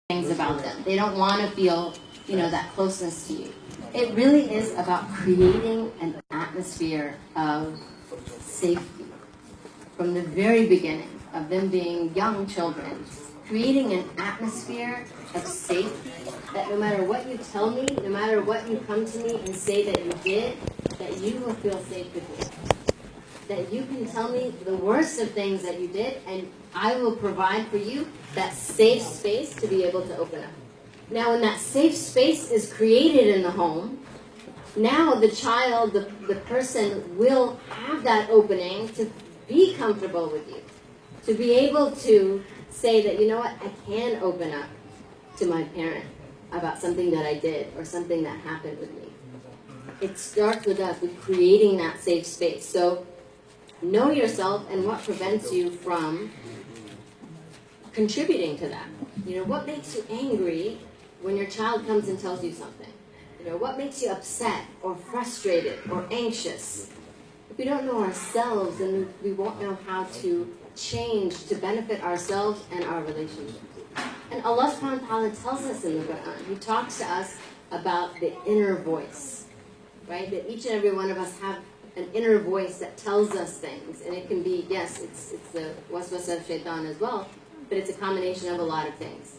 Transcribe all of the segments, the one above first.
things about them. They don't want to feel, that closeness to you. It really is about creating an atmosphere of safety from the very beginning of them being young children, creating an atmosphere of safety that no matter what you tell me, no matter what you come to me and say that you did, that you will feel safe with me. That you can tell me the worst of things that you did, and I will provide for you that safe space to be able to open up. Now, when that safe space is created in the home, now the child, the person will have that opening to be comfortable with you, to be able to say that, you know what, I can open up to my parent about something that I did or something that happened with me. It starts with us, with creating that safe space. So know yourself and what prevents you from contributing to that. What makes you angry when your child comes and tells you something? What makes you upset or frustrated or anxious? If we don't know ourselves, then we won't know how to change to benefit ourselves and our relationships. And Allah subhanahu wa ta'ala tells us in the Quran, He talks to us about the inner voice, right? That each and every one of us have an inner voice that tells us things. And it can be, yes, it's the waswasa of shaitan as well, but it's a combination of a lot of things.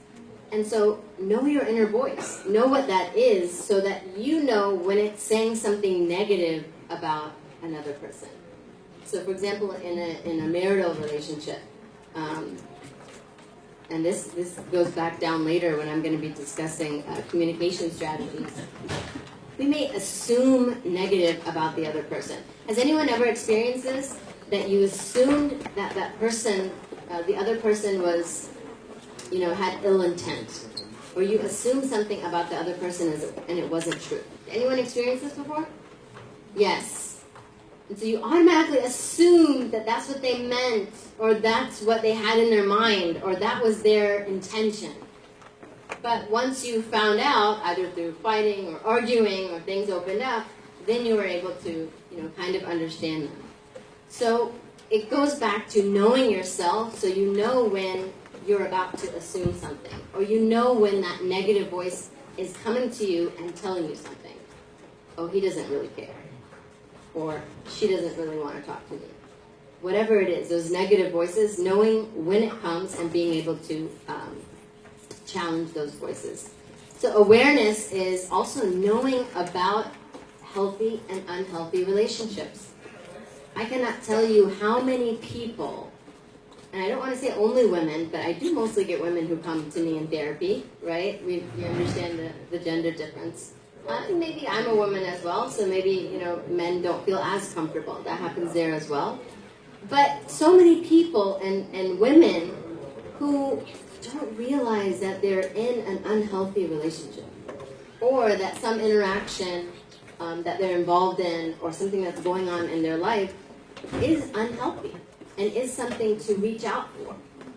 And so know your inner voice. Know what that is so that you know when it's saying something negative about another person. So for example, in a marital relationship, and this goes back down later when I'm going to be discussing communication strategies, we may assume negative about the other person. Has anyone ever experienced this? That you assumed that that person, the other person was, had ill intent. Or you assumed something about the other person and it wasn't true. Anyone experienced this before? Yes. And so you automatically assumed that that's what they meant, or that's what they had in their mind, or that was their intention. But once you found out, either through fighting or arguing or things opened up, then you were able to, kind of understand them. So it goes back to knowing yourself, so you know when you're about to assume something, or you know when that negative voice is coming to you and telling you something. Oh, he doesn't really care. Or she doesn't really want to talk to me. Whatever it is, those negative voices, knowing when it comes and being able to challenge those voices. So awareness is also knowing about healthy and unhealthy relationships. I cannot tell you how many people, and I don't want to say only women, but I do mostly get women who come to me in therapy, right? We understand the gender difference. Maybe I'm a woman as well, so maybe, men don't feel as comfortable. That happens there as well. But so many people and women who don't realize that they're in an unhealthy relationship, or that some interaction that they're involved in, or something that's going on in their life is unhealthy, and is something to reach out for,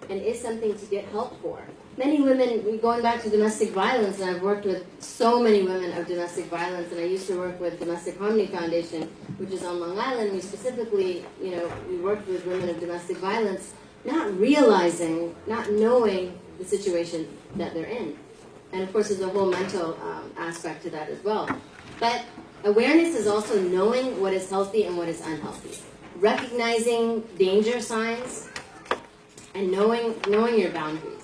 and is something to get help for. Many women, going back to domestic violence, and I've worked with so many women of domestic violence, and I used to work with Domestic Harmony Foundation, which is on Long Island. We specifically, we worked with women of domestic violence, not realizing, not knowing the situation that they're in. And of course, there's a whole mental aspect to that as well. But awareness is also knowing what is healthy and what is unhealthy. Recognizing danger signs and knowing your boundaries.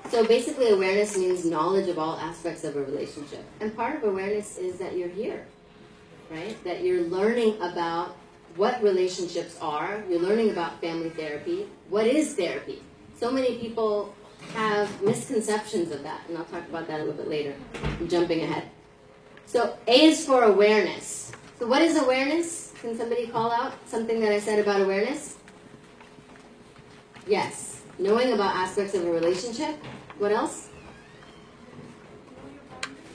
So basically, awareness means knowledge of all aspects of a relationship. And part of awareness is that you're here, right? That you're learning about what relationships are. You're learning about family therapy. What is therapy? So many people have misconceptions of that, and I'll talk about that a little bit later. I'm jumping ahead. So A is for awareness. So what is awareness? Can somebody call out something that I said about awareness? Yes. Knowing about aspects of a relationship. What else?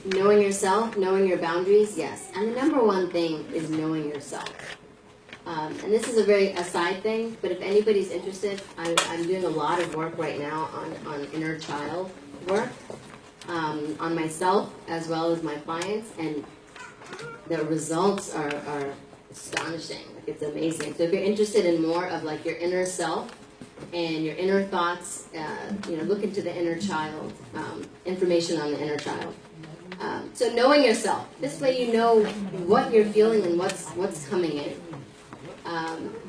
Knowing yourself, knowing your boundaries. Yes. And the number one thing is knowing yourself. And this is a very aside thing, but if anybody's interested, I'm doing a lot of work right now on inner child work, on myself as well as my clients, and the results are astonishing. Like, it's amazing. So if you're interested in more of like your inner self, and your inner thoughts. Look into the inner child, information on the inner child. So knowing yourself. This way you know what you're feeling and what's coming in.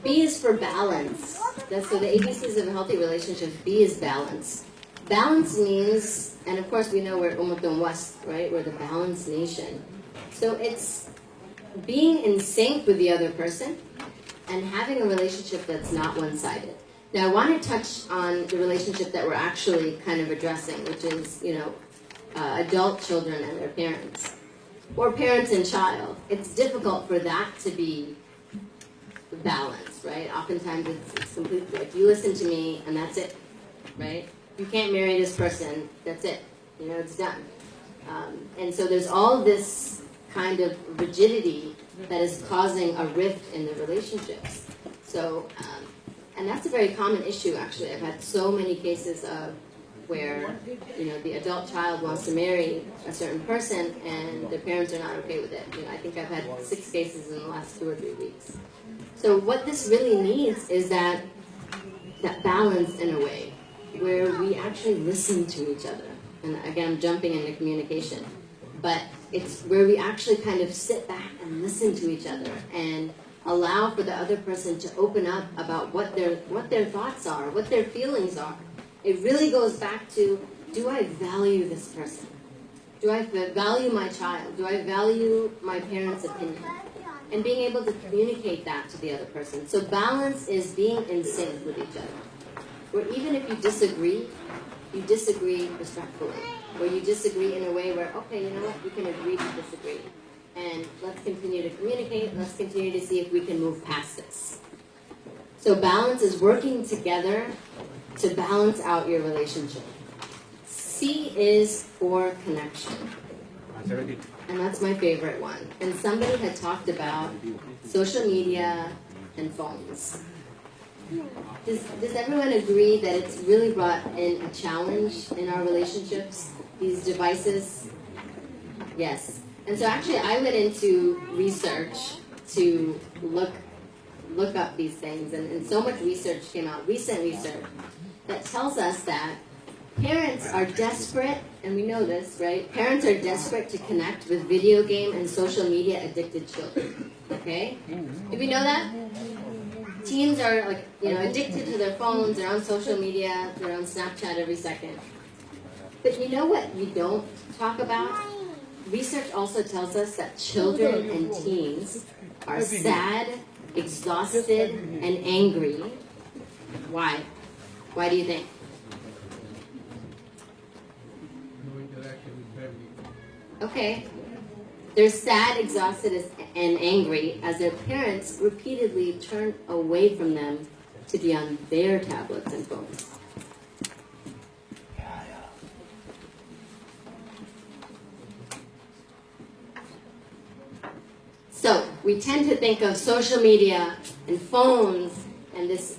B is for balance. So the ABCs of a healthy relationship, B is balance. Balance means, and of course we know we're Umutun West, right? We're the balanced nation. So it's being in sync with the other person and having a relationship that's not one-sided. Now I want to touch on the relationship that we're actually kind of addressing, which is, adult children and their parents, or parents and child. It's difficult for that to be balanced, right? Oftentimes it's completely like, you listen to me and that's it, right? You can't marry this person, that's it, it's done. And so there's all this kind of rigidity that is causing a rift in the relationships. So, and that's a very common issue, actually. I've had so many cases of where, the adult child wants to marry a certain person and their parents are not okay with it. I think I've had 6 cases in the last 2 or 3 weeks. So what this really needs is that balance in a way, where we actually listen to each other. And again, I'm jumping into communication. But it's where we actually kind of sit back and listen to each other and allow for the other person to open up about what their thoughts are, what their feelings are. It really goes back to, do I value this person? Do I value my child? Do I value my parents' opinion? And being able to communicate that to the other person. So balance is being in sync with each other. Where even if you disagree respectfully. Where you disagree in a way where, okay, you know what, we can agree to disagree. And let's continue to communicate, let's continue to see if we can move past this. So balance is working together to balance out your relationship. C is for connection. And that's my favorite one. And somebody had talked about social media and phones. Does everyone agree that it's really brought in a challenge in our relationships, these devices? Yes. And so actually I went into research to look up these things, and so much research came out, recent research, that tells us that parents are desperate, and we know this, right? Parents are desperate to connect with video game and social media addicted children. Okay? Did we know that? Teens are addicted to their phones, they're on social media, they're on Snapchat every second. But you know what we don't talk about? Research also tells us that children and teens are sad, exhausted, and angry. Why? Why do you think? Okay. They're sad, exhausted, and angry as their parents repeatedly turn away from them to be on their tablets and phones. So we tend to think of social media and phones and this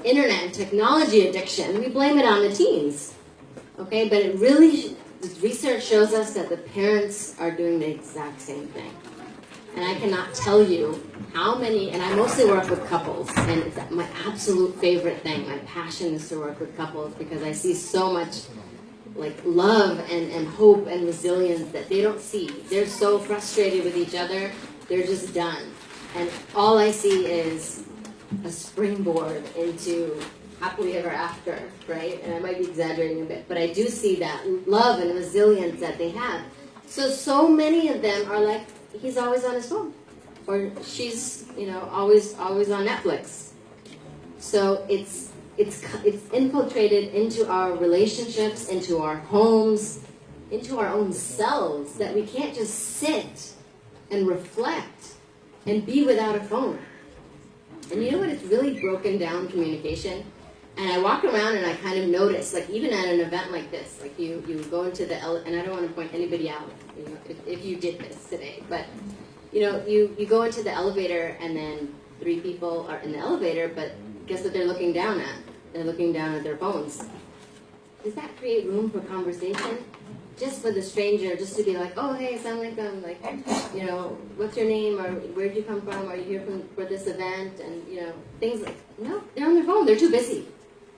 internet and technology addiction. We blame it on the teens, okay? But it really, this research shows us that the parents are doing the exact same thing. And I cannot tell you how many, and I mostly work with couples, and it's my absolute favorite thing. My passion is to work with couples because I see so much love and hope and resilience that they don't see. They're so frustrated with each other, they're just done. And all I see is a springboard into happily ever after, right? And I might be exaggerating a bit, but I do see that love and resilience that they have. So many of them are like, he's always on his phone, or she's, always on Netflix. So it's infiltrated into our relationships, into our homes, into our own selves, that we can't just sit and reflect and be without a phone. And you know what? It's really broken down communication. And I walk around and I kind of notice, even at an event like this, you go into the and I don't want to point anybody out, if you did this today, but you go into the elevator and then 3 people are in the elevator, but guess what they're looking down at? They're looking down at their phones. Does that create room for conversation? just for the stranger, just to be like, oh, hey, assalamualaikum, like, you know, what's your name, or where'd you come from, are you here for this event, and, you know, things like, no, they're on their phone, they're too busy.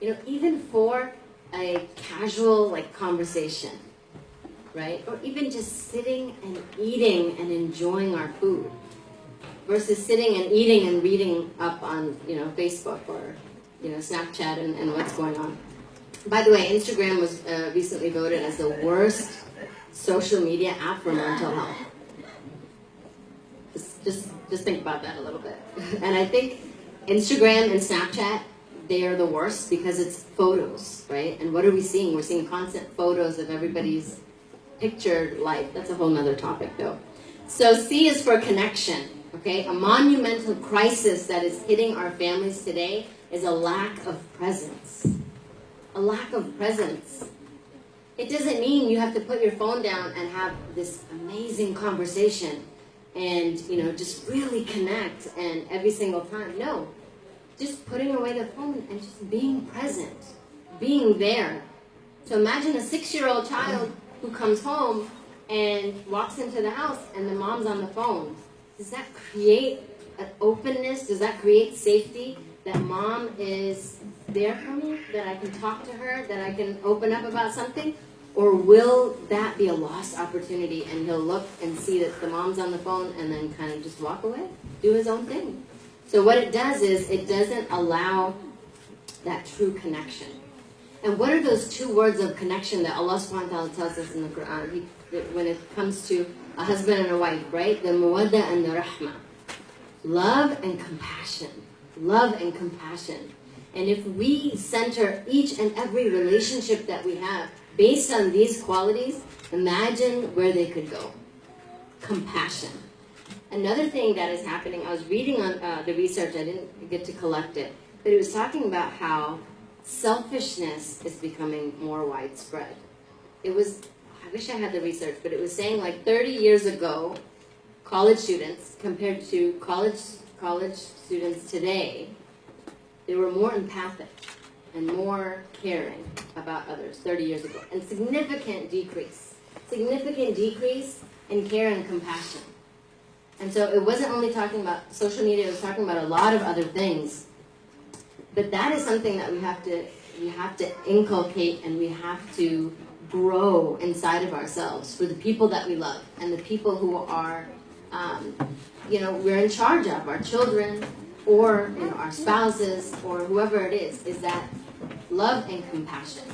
You know, even for a casual, like, conversation, right? Or even just sitting and eating and enjoying our food versus sitting and eating and reading up on, you know, Facebook or, you know, Snapchat and what's going on. By the way, Instagram was recently voted as the worst social media app for mental health. Just think about that a little bit. And I think Instagram and Snapchat, they are the worst because it's photos, right? And what are we seeing? We're seeing constant photos of everybody's pictured life. That's a whole nother topic, though. So C is for connection, okay? A monumental crisis that is hitting our families today is a lack of presence. A lack of presence. It doesn't mean you have to put your phone down and have this amazing conversation and, you know, just really connect and every single time. No. Just putting away the phone and just being present. Being there. So imagine a 6-year-old child who comes home and walks into the house and the mom's on the phone. Does that create an openness? Does that create safety? That mom is there for me, that I can talk to her, that I can open up about something? Or will that be a lost opportunity and he'll look and see that the mom's on the phone and then kind of just walk away, do his own thing? So what it does is it doesn't allow that true connection. And what are those 2 words of connection that Allah subhanahu wa ta'ala tells us in the Quran when it comes to a husband and a wife, right? The mawadda and the rahmah. Love and compassion. Love and compassion. And if we center each and every relationship that we have based on these qualities, imagine where they could go. Compassion. Another thing that is happening, I was reading on the research, I didn't get to collect it, but it was talking about how selfishness is becoming more widespread. It was, I wish I had the research, but it was saying like 30 years ago, college students compared to college students today, they were more empathic and more caring about others 30 years ago. And significant decrease in care and compassion. And so it wasn't only talking about social media, it was talking about a lot of other things. But that is something that we have to inculcate and we have to grow inside of ourselves for the people that we love and the people who are, you know, we're in charge of, our children or, you know, our spouses or whoever it is that love and compassion.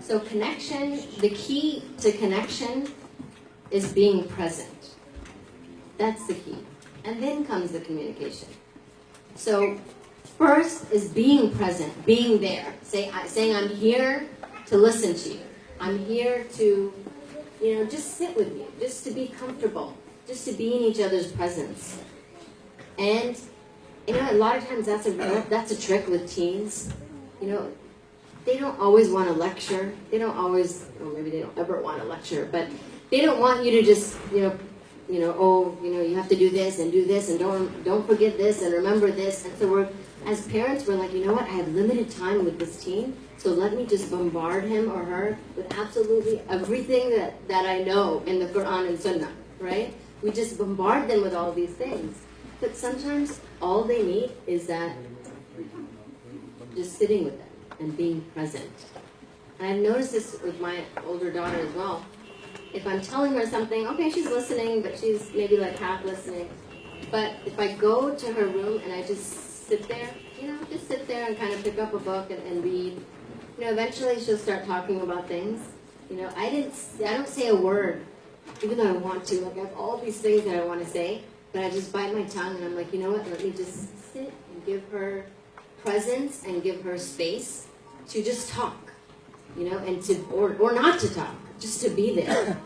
So connection, the key to connection is being present. That's the key. And then comes the communication. So first is being present, being there. Saying I'm here to listen to you. I'm here to, you know, just sit with you, just to be comfortable, just to be in each other's presence. And, you know, a lot of times that's a trick with teens. You know, they don't always want to lecture. They don't always, or maybe they don't ever want to lecture, but they don't want you to just, oh, you know, you have to do this and don't forget this and remember this. And so as parents, we're like, you know what, I have limited time with this teen, so let me just bombard him or her with absolutely everything that I know in the Quran and Sunnah, right? We just bombard them with all these things. But sometimes all they need is that just sitting with them and being present. And I've noticed this with my older daughter as well. If I'm telling her something, okay, she's listening, but she's maybe like half listening. But if I go to her room and I just sit there, you know, just sit there and kind of pick up a book and read, you know, eventually she'll start talking about things. You know, I don't say a word, even though I want to. Like, I have all these things that I want to say, but I just bite my tongue and I'm like, you know what, let me just sit and give her presence and give her space to just talk, you know, and to, or not to talk, just to be there.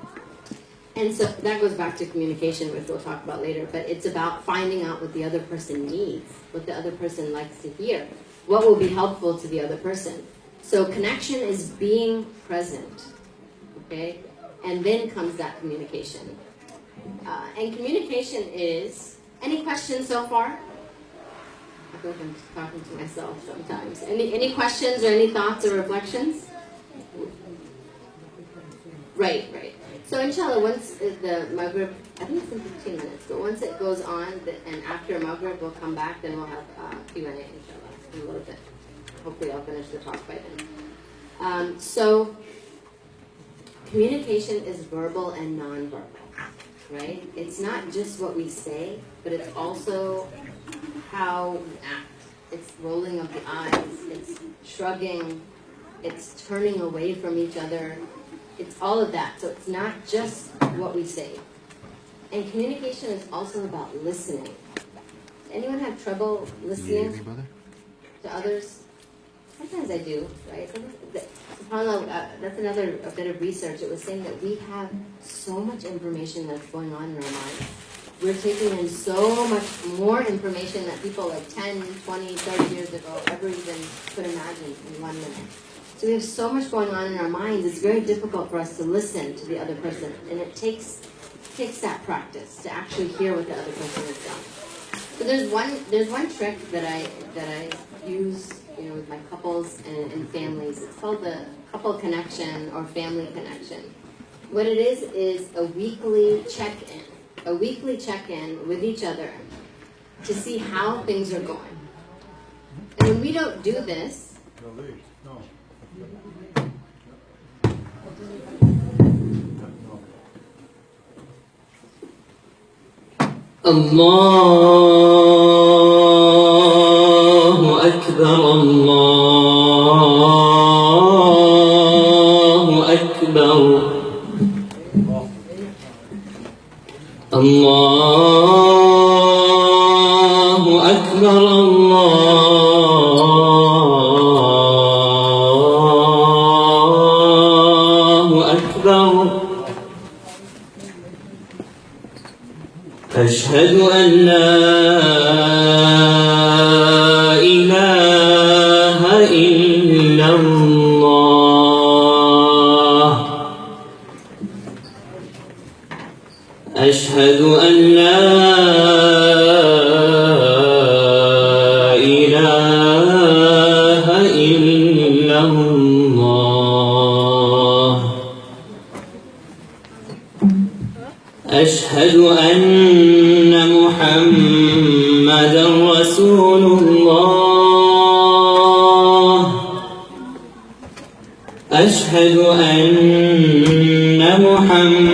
And so that goes back to communication, which we'll talk about later, but it's about finding out what the other person needs, what the other person likes to hear, what will be helpful to the other person. So connection is being present, okay? And then comes that communication. And communication is, any questions so far? I feel like I'm talking to myself sometimes. Any questions or any thoughts or reflections? Right, right. So inshallah, once the Maghrib, I think it's in 15 minutes, but once it goes on, and after Maghrib we'll come back, then we'll have Q&A inshallah in a little bit. Hopefully I'll finish the talk by then. So communication is verbal and non-verbal, right? It's not just what we say, but it's also how we act. It's rolling of the eyes, it's shrugging, it's turning away from each other. It's all of that. So it's not just what we say. And communication is also about listening. Anyone have trouble listening to others? Sometimes I do, right? SubhanAllah, that's a bit of research. It was saying that we have so much information that's going on in our minds. We're taking in so much more information that people like 10, 20, 30 years ago ever even could imagine in 1 minute. So we have so much going on in our minds, it's very difficult for us to listen to the other person. And it takes that practice to actually hear what the other person is saying. So there's one trick that I use, with my couples and families. It's called the couple connection or family connection. What it is a weekly check-in. A weekly check-in with each other to see how things are going. And when we don't do this, Allahu Akbar, Allahu Akbar, Allahu Akbar, Allahu Akbar. أشهد أن لا إله إلا الله أشهد أن لا إله إلا الله أشهد أن محمدًا رسول الله أشهد أن محمدًا